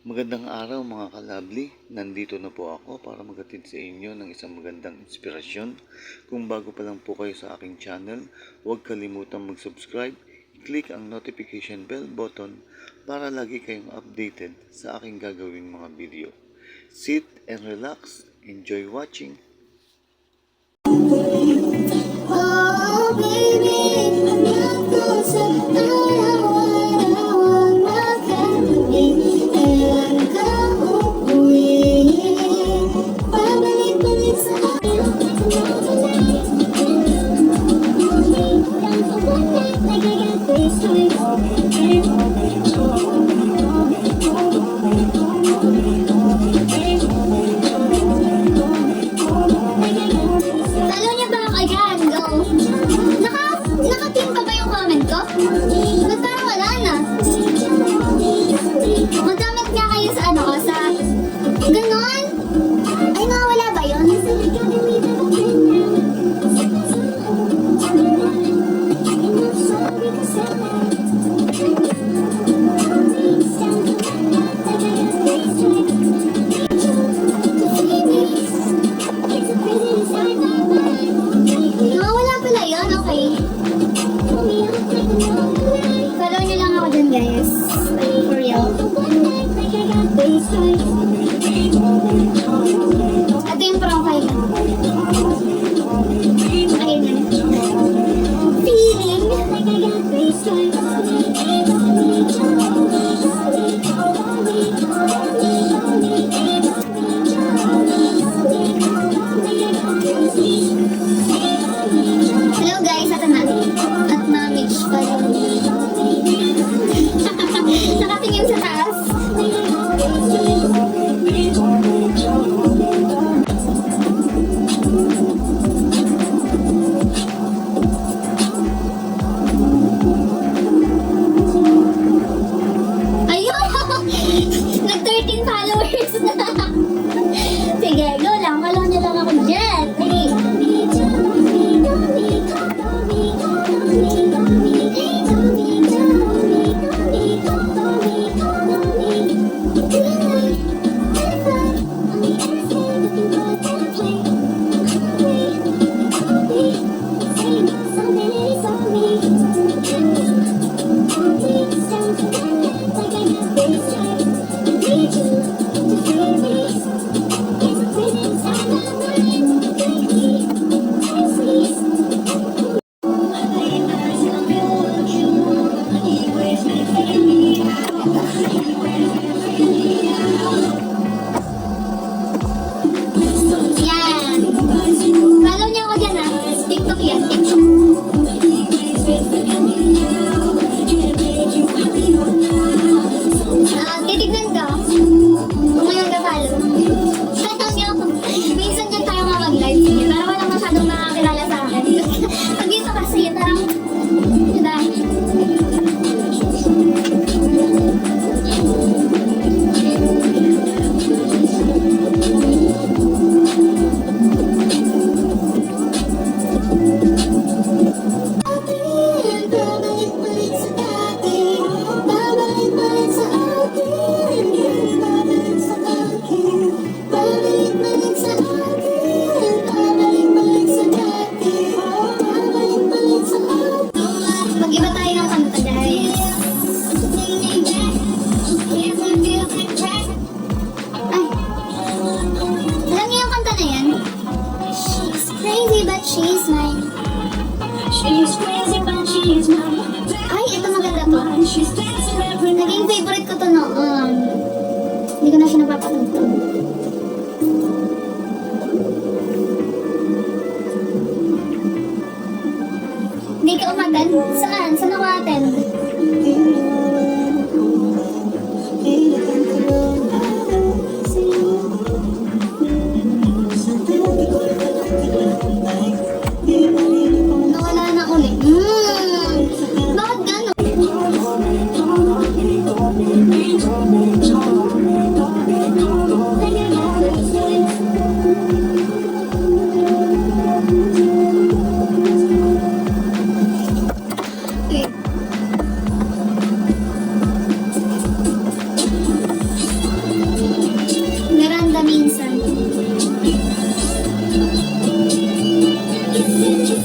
Magandang araw mga kalabli, nandito na po ako para maghatid sa inyo ng isang magandang inspirasyon. Kung bago pa lang po kayo sa aking channel, huwag kalimutang mag-subscribe, i-click ang notification bell button para lagi kayong updated sa aking gagawing mga video. Sit and relax, enjoy watching! Oh, baby, I'm not gonna naka-pin pa ba yung comment ko? Ba't parang wala na? Mag-comment nga kayo sa ano ko, sa ganon? Ay, nawawala ba yun? Nawawala pala yun, okay. Follow nyo lang ako dun, guys. For real. Ito yung profile. Ayun yan. Feeling. Hello guys, ito na. At na-mix pa yun. Nakatingin sa taas. Ayun! Nag-13 followers na. Sige, go lang. Follow niyo lang ako dyan. Hey! Yan. Follow niyo ako dyan ah. TikTok yan. TikTok. Titignan ko. Kung ngayon ka-follow. Follow niyo ako. Minsan dyan tayo mag-live. Pero walang masyadong nakakilala sa akin. Pag dito kasi, parang, diba? Mag-iba tayo ng kanta, guys. Ay. Alam niyo yung kanta na yan? She's crazy but she's mine. She's crazy but she's mine. Ay, ito maganda to. Naging favorite ko to noon. Hindi ko na siya napapatugtog. Hindi ka umaten? Saan? Saan ako aten? Nawala na ulit. Bakit gano'n? She's